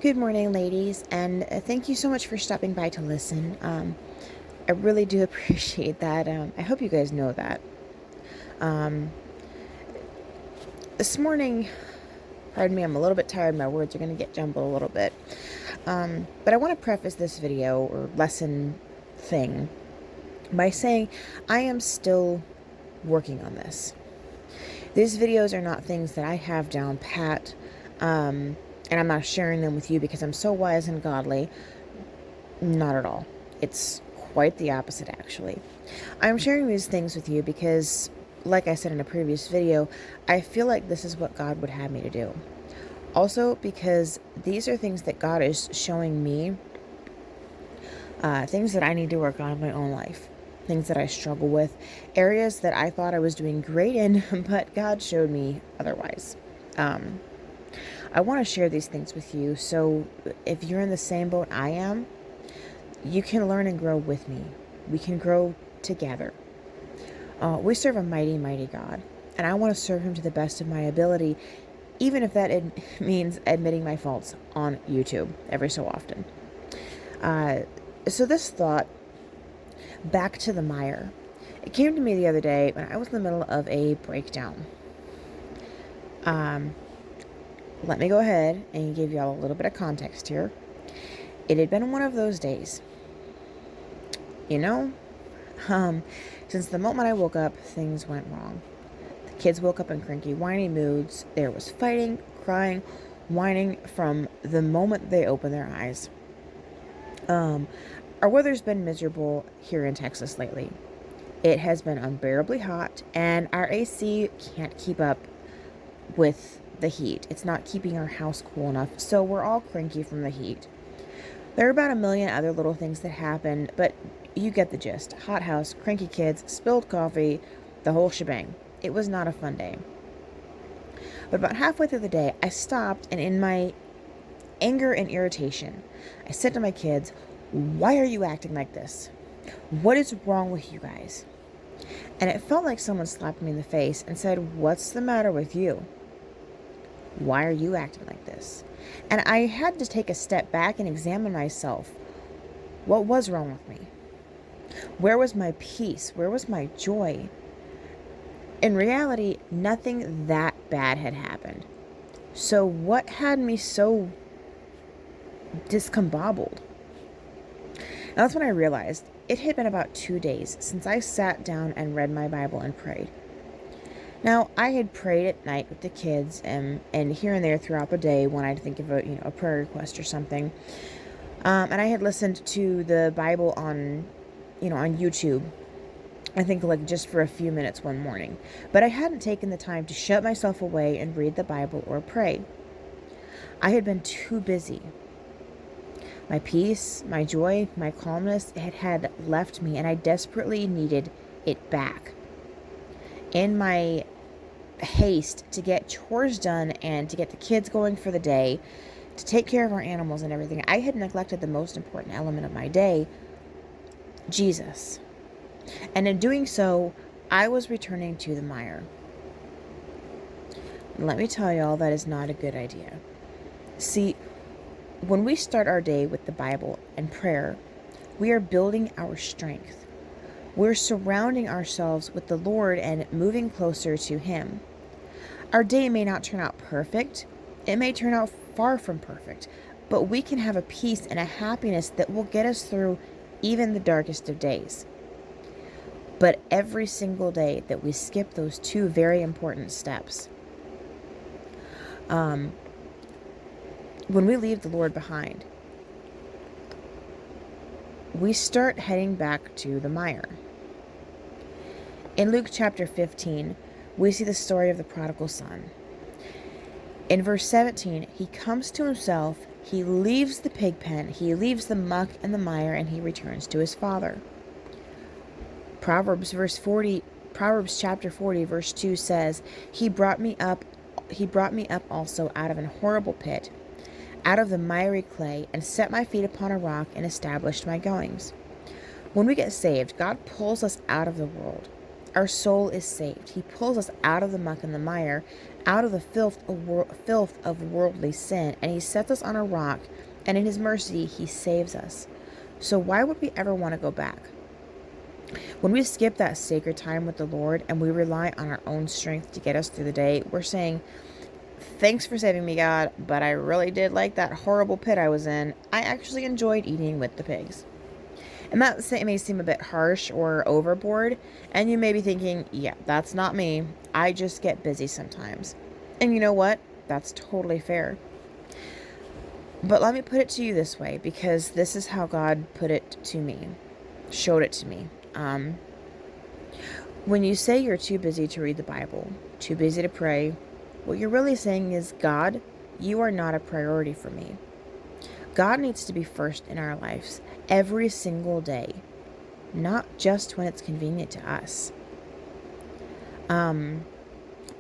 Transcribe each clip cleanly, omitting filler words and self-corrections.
Good morning, ladies, and thank you so much for stopping by to listen. I really do appreciate that. I hope you guys know that. Um, this morning, pardon me, I'm a little bit tired. My words are going to get jumbled a little bit. But I want to preface this video or lesson thing by saying I am still working on this. These videos are not things that I have down pat, and I'm not sharing them with you because I'm so wise and godly. Not at all. It's quite the opposite, actually. I'm sharing these things with you because, like I said in a previous video, I feel like this is what God would have me to do. Also, because these are things that God is showing me, things that I need to work on in my own life, things that I struggle with, areas that I thought I was doing great in, but God showed me otherwise. I want to share these things with you, so if you're in the same boat I am, you can learn and grow with me. We can grow together. We serve a mighty, mighty God, and I want to serve him to the best of my ability, even if that means admitting my faults on YouTube every so often. So this thought, back to the mire, it came to me the other day when I was in the middle of a breakdown. Let me go ahead and give y'all a little bit of context here. It had been one of those days. You know, since the moment I woke up, things went wrong. The kids woke up in cranky, whiny moods. There was fighting, crying, whining from the moment they opened their eyes. Our weather's been miserable here in Texas lately. It has been unbearably hot, and our AC can't keep up with the heat. It's not keeping our house cool enough, so we're all cranky from the heat. There are about a million other little things that happen, but you get the gist. Hot house, cranky kids, spilled coffee, the whole shebang. It was not a fun day. But about halfway through the day, I stopped, and in my anger and irritation, I said to my kids, "Why are you acting like this? What is wrong with you guys?" And it felt like someone slapped me in the face and said, "What's the matter with you? Why are you acting like this?" And I had to take a step back and examine myself. What was wrong with me? Where was my peace? Where was my joy? In reality, nothing that bad had happened. So what had me so discombobbled? Now that's when I realized it had been about 2 days since I sat down and read my Bible and prayed. Now, I had prayed at night with the kids and here and there throughout the day when I'd think of a prayer request or something. And I had listened to the Bible on YouTube, I think like just for a few minutes one morning. But I hadn't taken the time to shut myself away and read the Bible or pray. I had been too busy. My peace, my joy, my calmness, it had left me, and I desperately needed it back. In my haste to get chores done and to get the kids going for the day, to take care of our animals and everything, I had neglected the most important element of my day, Jesus. And in doing so, I was returning to the mire. Let me tell y'all, that is not a good idea. See, when we start our day with the Bible and prayer, we are building our strength. We're surrounding ourselves with the Lord and moving closer to Him. Our day may not turn out perfect. It may turn out far from perfect, but we can have a peace and a happiness that will get us through even the darkest of days. But every single day that we skip those two very important steps, when we leave the Lord behind, we start heading back to the mire. In Luke chapter 15, we see the story of the prodigal son. In verse 17, he comes to himself, he leaves the pig pen, he leaves the muck and the mire, and he returns to his father. Proverbs chapter 40, verse 2 says, He brought me up also out of an horrible pit, out of the miry clay, and set my feet upon a rock and established my goings. When we get saved, God pulls us out of the world, our soul is saved. He pulls us out of the muck and the mire, out of the filth of worldly sin, and He sets us on a rock, and in His mercy, He saves us. So why would we ever want to go back? When we skip that sacred time with the Lord and we rely on our own strength to get us through the day, we're saying, thanks for saving me, God, but I really did like that horrible pit I was in. I actually enjoyed eating with the pigs. And that may seem a bit harsh or overboard, and you may be thinking, yeah, that's not me. I just get busy sometimes. And you know what? That's totally fair. But let me put it to you this way, because this is how God put it to me, showed it to me. When you say you're too busy to read the Bible, too busy to pray, what you're really saying is, God, you are not a priority for me. God needs to be first in our lives every single day, not just when it's convenient to us.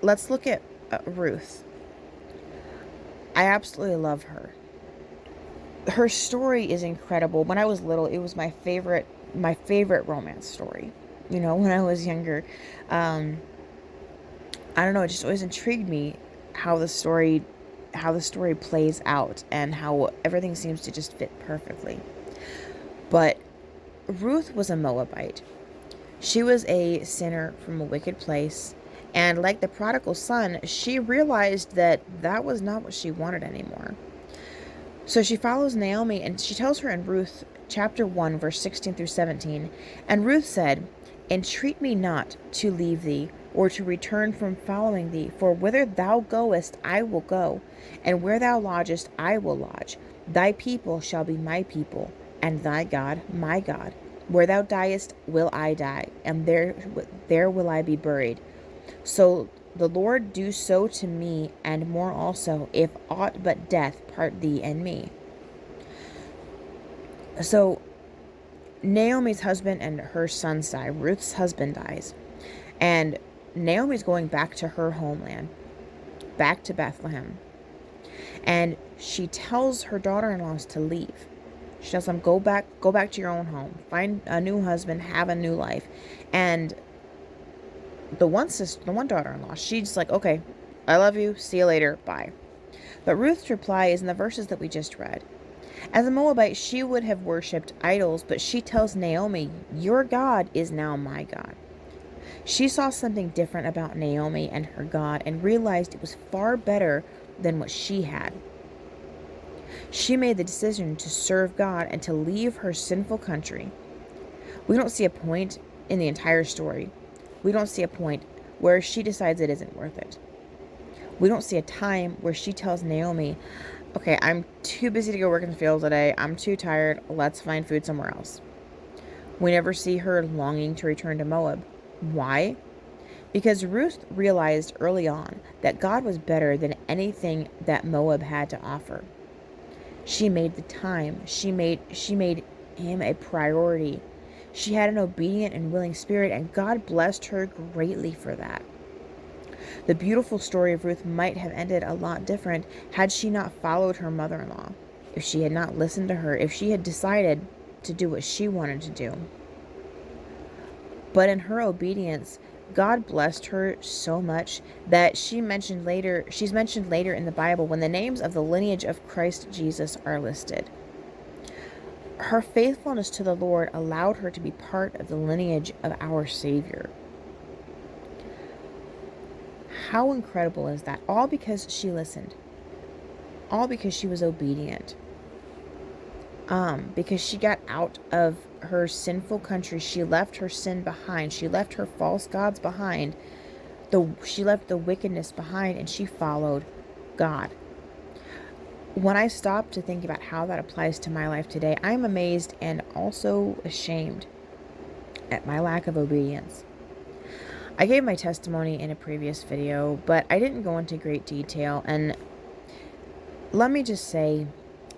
Let's look at Ruth. I absolutely love her. Her story is incredible. When I was little, it was my favorite romance story. When I was younger, I don't know, it just always intrigued me how the story plays out and how everything seems to just fit perfectly. But Ruth was a Moabite. She was a sinner from a wicked place, and like the prodigal son, she realized that was not what she wanted anymore. So she follows Naomi, and she tells her in Ruth chapter 1, verse 16 through 17, and Ruth said, "Entreat me not to leave thee, or to return from following thee. For whither thou goest, I will go, and where thou lodgest, I will lodge. Thy people shall be my people, and thy God my God. Where thou diest, will I die, and there will I be buried. So the Lord do so to me, and more also, if aught but death part thee and me." So Naomi's husband and her sons die. Ruth's husband dies. And Naomi's going back to her homeland, back to Bethlehem. And she tells her daughter-in-laws to leave. She tells them, go back to your own home, find a new husband, have a new life. And the one daughter-in-law, she's like, okay, I love you, see you later, bye. But Ruth's reply is in the verses that we just read. As a Moabite, she would have worshipped idols, but she tells Naomi, your God is now my God. She saw something different about Naomi and her God and realized it was far better than what she had. She made the decision to serve God and to leave her sinful country. We don't see a point in the entire story. We don't see a point where she decides it isn't worth it. We don't see a time where she tells Naomi, okay, I'm too busy to go work in the field today. I'm too tired. Let's find food somewhere else. We never see her longing to return to Moab. Why? Because Ruth realized early on that God was better than anything that Moab had to offer. She made the time. She made him a priority. She had an obedient and willing spirit, and God blessed her greatly for that. The beautiful story of Ruth might have ended a lot different had she not followed her mother-in-law, if she had not listened to her, if she had decided to do what she wanted to do. But in her obedience, God blessed her so much that she's mentioned later in the Bible when the names of the lineage of Christ Jesus are listed. Her faithfulness to the Lord allowed her to be part of the lineage of our Savior. How incredible is that? All because she listened. All because she was obedient. Because she got out of her sinful country. She left her sin behind. She left her false gods behind. She left the wickedness behind, and she followed God. When I stop to think about how that applies to my life today, I'm amazed and also ashamed at my lack of obedience. I gave my testimony in a previous video, but I didn't go into great detail, and let me just say,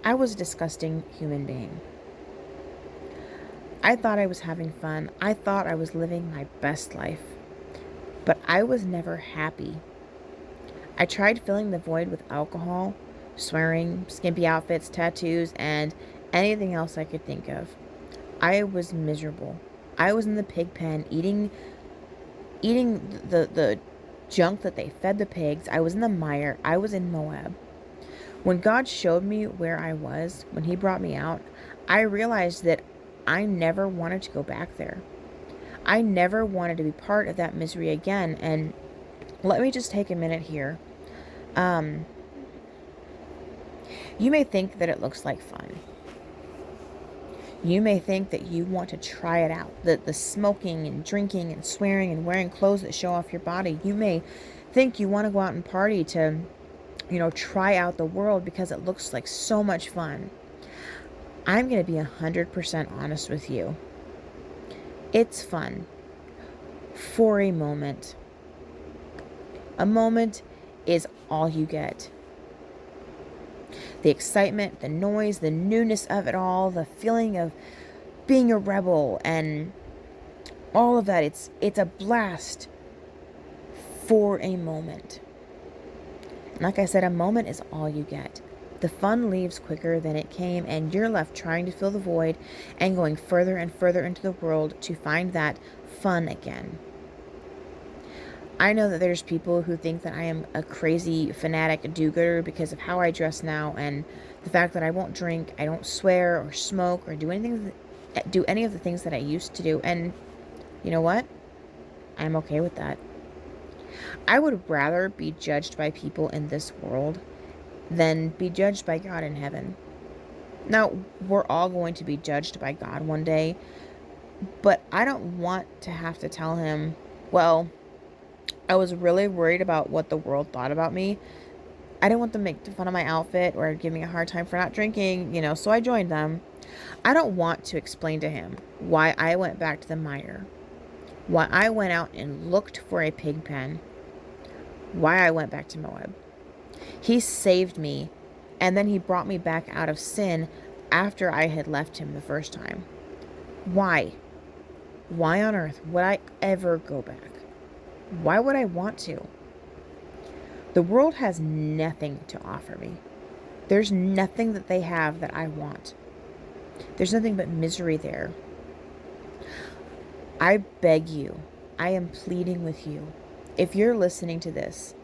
I was a disgusting human being. I thought I was having fun. I thought I was living my best life. But I was never happy. I tried filling the void with alcohol, swearing, skimpy outfits, tattoos, and anything else I could think of. I was miserable. I was in the pig pen, eating eating the junk that they fed the pigs. I was in the mire. I was in Moab. When God showed me where I was, when He brought me out, I realized that I never wanted to go back there. I never wanted to be part of that misery again. And let me just take a minute here. Um, you may think that it looks like fun. You may think that you want to try it out. The smoking and drinking and swearing and wearing clothes that show off your body. You may think you want to go out and party to, try out the world because it looks like so much fun. I'm going to be 100% honest with you. It's fun for a moment. A moment is all you get. The excitement, the noise, the newness of it all, the feeling of being a rebel and all of that, it's a blast for a moment. And like I said, a moment is all you get. The fun leaves quicker than it came, and you're left trying to fill the void and going further and further into the world to find that fun again. I know that there's people who think that I am a crazy fanatic do-gooder because of how I dress now and the fact that I won't drink, I don't swear or smoke or do any of the things that I used to do. And you know what? I'm okay with that. I would rather be judged by people in this world than be judged by God in heaven. Now, we're all going to be judged by God one day, but I don't want to have to tell Him, well, I was really worried about what the world thought about me. I didn't want them to make fun of my outfit or give me a hard time for not drinking, so I joined them. I don't want to explain to Him why I went back to the mire, why I went out and looked for a pig pen, why I went back to Moab. He saved me, and then He brought me back out of sin after I had left Him the first time. Why? Why on earth would I ever go back? Why would I want to? The world has nothing to offer me. There's nothing that they have that I want. There's nothing but misery there. I beg you, I am pleading with you. If you're listening to this,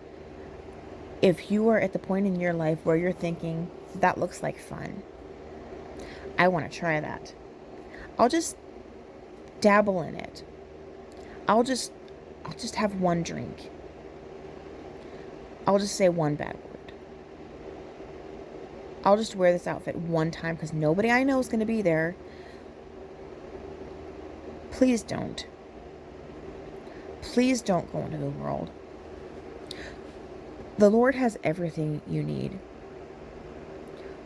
if you are at the point in your life where you're thinking, that looks like fun, I want to try that. I'll just dabble in it. I'll just have one drink. I'll just say one bad word. I'll just wear this outfit one time because nobody I know is going to be there. Please don't. Please don't go into the world. The Lord has everything you need.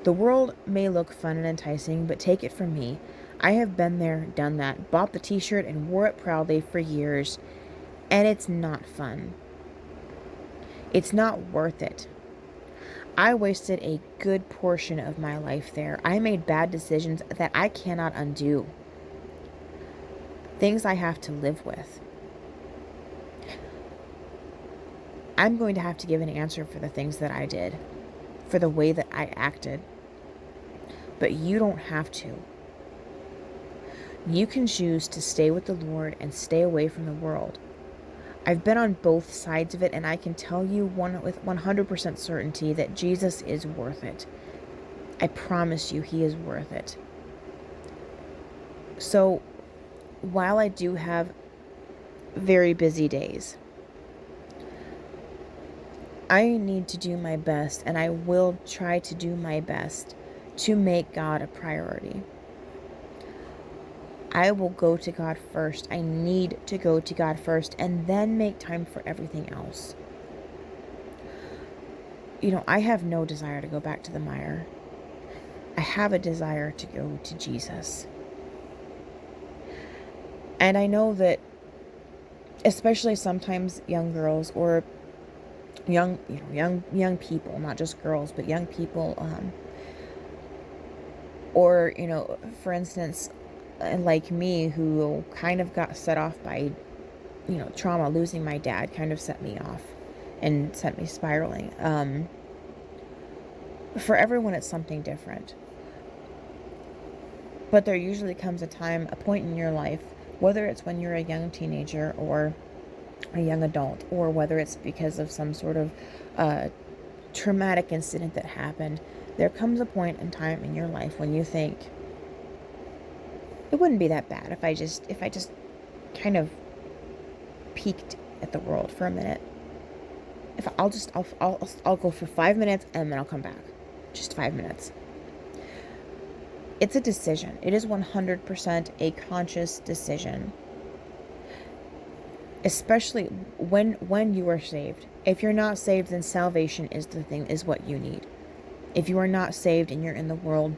The world may look fun and enticing, but take it from me. I have been there, done that, bought the t-shirt and wore it proudly for years, and it's not fun. It's not worth it. I wasted a good portion of my life there. I made bad decisions that I cannot undo. Things I have to live with. I'm going to have to give an answer for the things that I did, for the way that I acted. But you don't have to. You can choose to stay with the Lord and stay away from the world. I've been on both sides of it, and I can tell you with 100% certainty that Jesus is worth it. I promise you, He is worth it. So, while I do have very busy days, I need to do my best, and I will try to do my best to make God a priority. I will go to God first. I need to go to God first and then make time for everything else. I have no desire to go back to the mire. I have a desire to go to Jesus. And I know that especially sometimes young girls or young people, not just girls, but young people, or, for instance, like me, who kind of got set off by, trauma. Losing my dad kind of set me off and sent me spiraling. For everyone, it's something different. But there usually comes a point in your life, whether it's when you're a young teenager or a young adult, or whether it's because of some sort of uh, traumatic incident that happened, there comes a point in time in your life when you think it wouldn't be that bad if I just kind of peeked at the world for a minute. If I'll go for 5 minutes and then I'll come back. Just 5 minutes. It's a decision. It is 100% a conscious decision. Especially when you are saved. If you're not saved, then salvation is what you need. If you are not saved and you're in the world,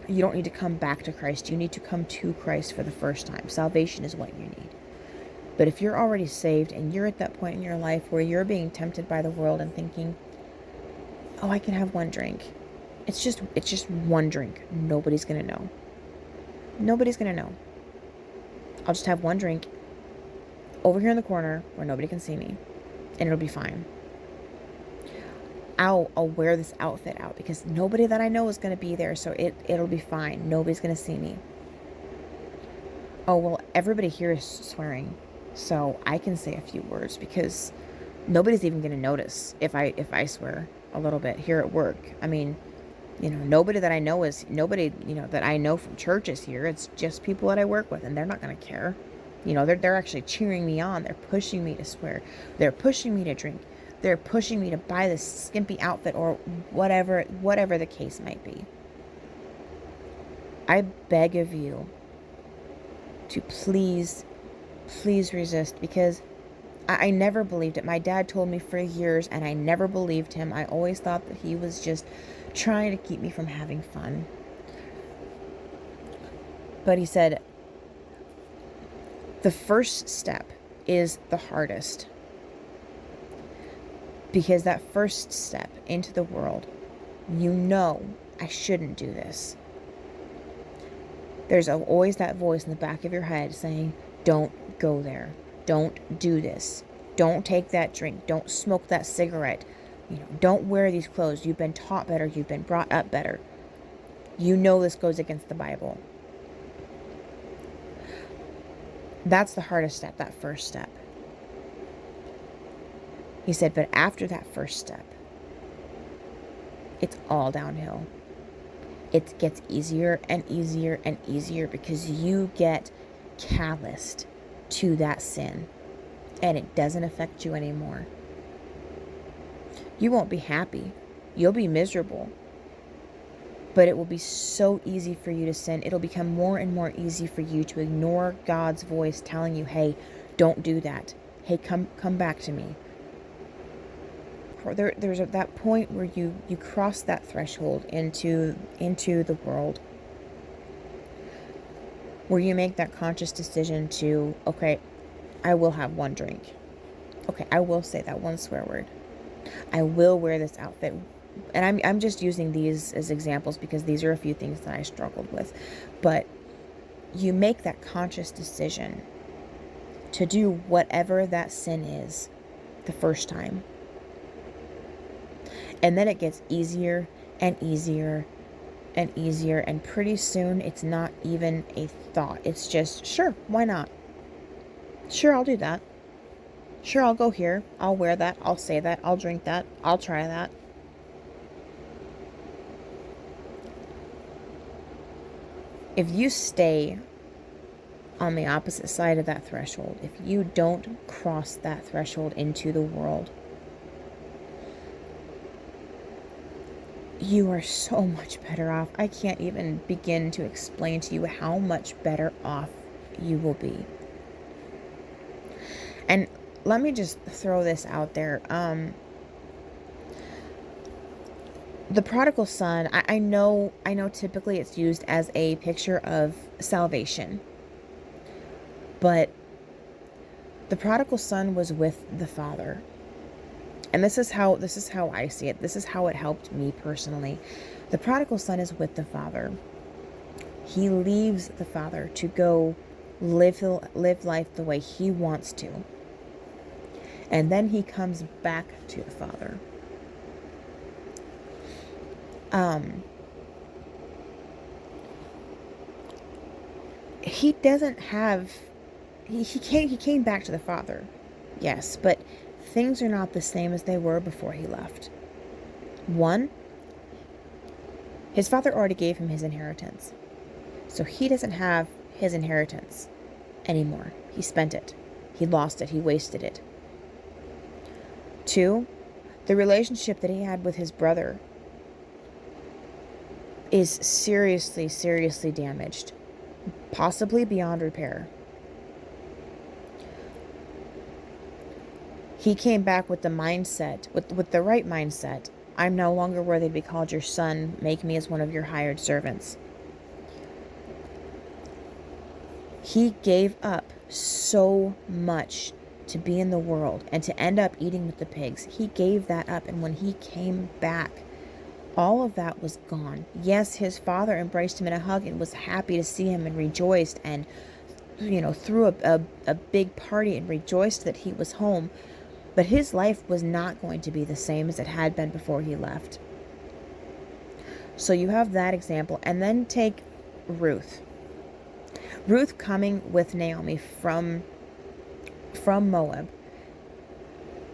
you don't need to come back to Christ. You need to come to Christ for the first time. Salvation is what you need. But if you're already saved and you're at that point in your life where you're being tempted by the world and thinking, oh, I can have one drink. It's just one drink. Nobody's going to know. Nobody's going to know. I'll just have one drink over here in the corner where nobody can see me, and it'll be fine. I'll wear this outfit out because nobody that I know is going to be there, so it'll be fine. Nobody's going to see me. Oh, well, everybody here is swearing, so I can say a few words because nobody's even going to notice if I swear a little bit here at work. I mean, nobody that I know that I know from church is here. It's just people that I work with, and they're not going to care. They're actually cheering me on. They're pushing me to swear. They're pushing me to drink. They're pushing me to buy this skimpy outfit or whatever the case might be. I beg of you to please resist, because I never believed it. My dad told me for years and I never believed him. I always thought that he was just trying to keep me from having fun. But he said, the first step is the hardest. Because that first step into the world, I shouldn't do this. There's always that voice in the back of your head saying, don't go there. Don't do this. Don't take that drink. Don't smoke that cigarette. Don't wear these clothes. You've been taught better. You've been brought up better. This goes against the Bible. That's the hardest step, that first step. He said, but after that first step, it's all downhill. It gets easier and easier and easier because you get calloused to that sin and it doesn't affect you anymore. You won't be happy. You'll be miserable. But it will be so easy for you to sin. It'll become more and more easy for you to ignore God's voice telling you, hey, don't do that. Hey, come back to me. There's that point where you cross that threshold into the world, where you make that conscious decision to, okay, I will have one drink. Okay, I will say that one swear word. I will wear this outfit. And I'm just using these as examples because these are a few things that I struggled with. But you make that conscious decision to do whatever that sin is the first time. And then it gets easier and easier and easier. And pretty soon it's not even a thought. It's just, sure, why not? Sure, I'll do that. Sure, I'll go here. I'll wear that. I'll say that. I'll drink that. I'll try that. If you stay on the opposite side of that threshold, if you don't cross that threshold into the world, you are so much better off. I can't even begin to explain to you how much better off you will be. And let me just throw this out there. The prodigal son, I know typically it's used as a picture of salvation. But the prodigal son was with the father. And this is how I see it. This is how it helped me personally. The prodigal son is with the father. He leaves the father to go live life the way he wants to. And then he comes back to the father. He doesn't have, he came back to the father. Yes, but things are not the same as they were before he left. One, his father already gave him his inheritance. So he doesn't have his inheritance anymore. He spent it. He lost it. He wasted it. Two, the relationship that he had with his brother is seriously, seriously damaged, possibly beyond repair. He came back with the mindset, with the right mindset. I'm no longer worthy to be called your son. Make me as one of your hired servants. He gave up so much to be in the world and to end up eating with the pigs. He gave that up. And when he came back, all of that was gone. Yes, his father embraced him in a hug and was happy to see him and rejoiced and, threw a big party and rejoiced that he was home. But his life was not going to be the same as it had been before he left. So you have that example. And then take Ruth. Ruth coming with Naomi from Moab.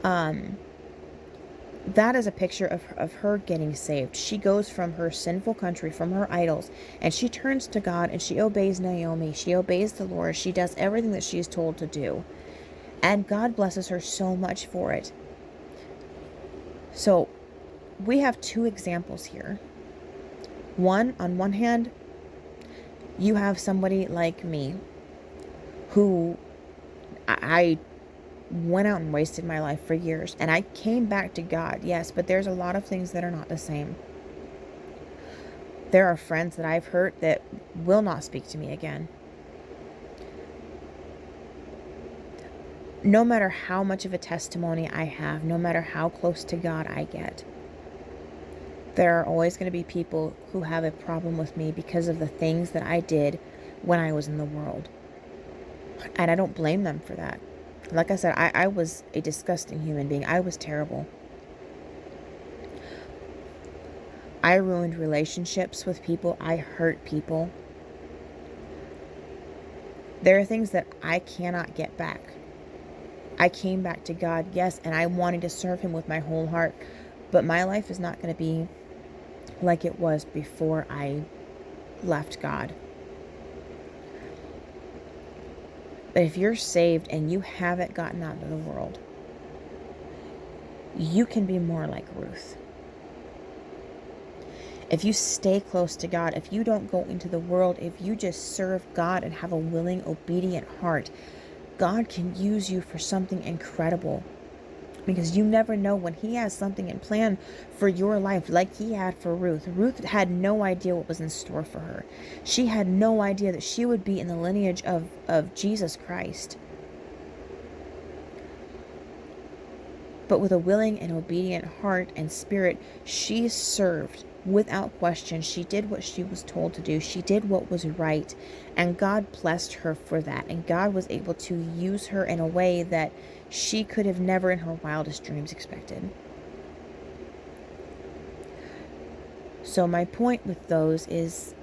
That is a picture of her getting saved. She goes from her sinful country, from her idols, and she turns to God and she obeys Naomi. She obeys the Lord. She does everything that she is told to do. And God blesses her so much for it. So we have two examples here. One, on one hand, you have somebody like me who I went out and wasted my life for years, and I came back to God, yes, but there's a lot of things that are not the same. There are friends that I've hurt that will not speak to me again. No matter how much of a testimony I have, no matter how close to God I get, there are always going to be people who have a problem with me because of the things that I did when I was in the world. And I don't blame them for that. Like I said, I was a disgusting human being. I was terrible. I ruined relationships with people. I hurt people. There are things that I cannot get back. I came back to God, yes, and I wanted to serve him with my whole heart. But my life is not going to be like it was before I left God. But if you're saved and you haven't gotten out of the world, you can be more like Ruth. If you stay close to God, if you don't go into the world, if you just serve God and have a willing, obedient heart, God can use you for something incredible. Because you never know when he has something in plan for your life, like he had for Ruth. Ruth had no idea what was in store for her. She had no idea that she would be in the lineage of Jesus Christ. But with a willing and obedient heart and spirit, she served without question. She did what she was told to do. She did what was right. And God blessed her for that. And God was able to use her in a way that she could have never in her wildest dreams expected. So my point with those is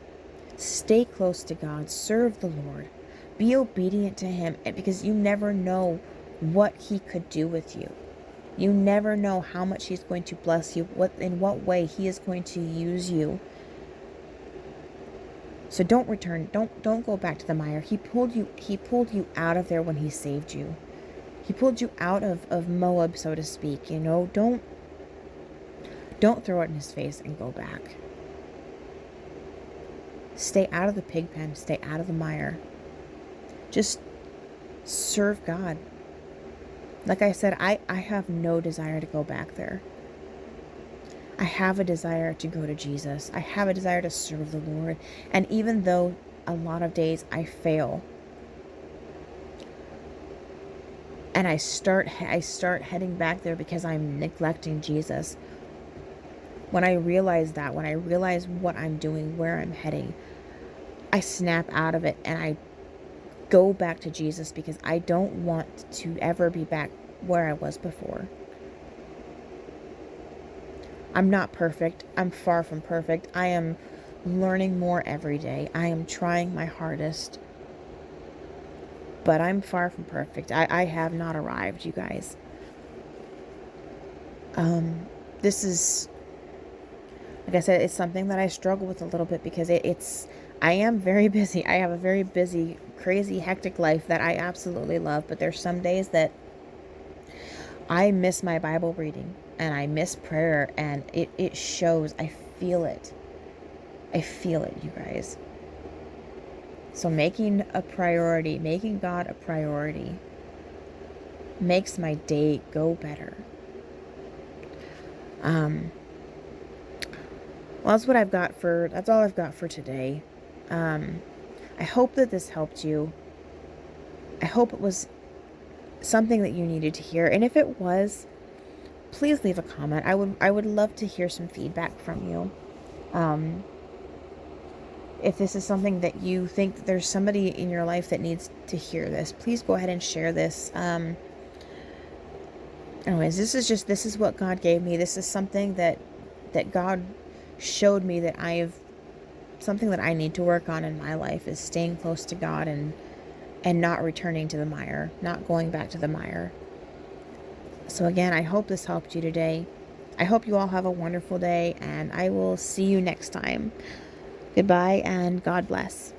stay close to God, serve the Lord, be obedient to him, because you never know what he could do with you. You never know how much he's going to bless you, in what way he is going to use you. So don't return, don't go back to the mire. He pulled you out of there when he saved you. He pulled you out of Moab, so to speak. Don't throw it in his face and go back. Stay out of the pig pen. Stay out of the mire. Just serve God. Like I said, I have no desire to go back there. I have a desire to go to Jesus. I have a desire to serve the Lord. And even though a lot of days I fail, and I start heading back there because I'm neglecting Jesus. When I realize what I'm doing, where I'm heading, I snap out of it and I go back to Jesus, because I don't want to ever be back where I was before. I'm not perfect. I'm far from perfect. I am learning more every day. I am trying my hardest. but I'm far from perfect. I have not arrived, you guys. This is, like I said, it's something that I struggle with a little bit because I am very busy. I have a very busy, crazy, hectic life that I absolutely love, but there's some days that I miss my Bible reading and I miss prayer, and it shows. I feel it. I feel it, you guys. So making a priority, making God a priority, makes my day go better. Well, that's all I've got for today. I hope that this helped you. I hope it was something that you needed to hear. And if it was, please leave a comment. I would love to hear some feedback from you. If this is something that you think that there's somebody in your life that needs to hear this, please go ahead and share this. Anyways, this is what God gave me. This is something that God showed me that something that I need to work on in my life is staying close to God and not returning to the mire, not going back to the mire. So again, I hope this helped you today. I hope you all have a wonderful day, and I will see you next time. Goodbye and God bless.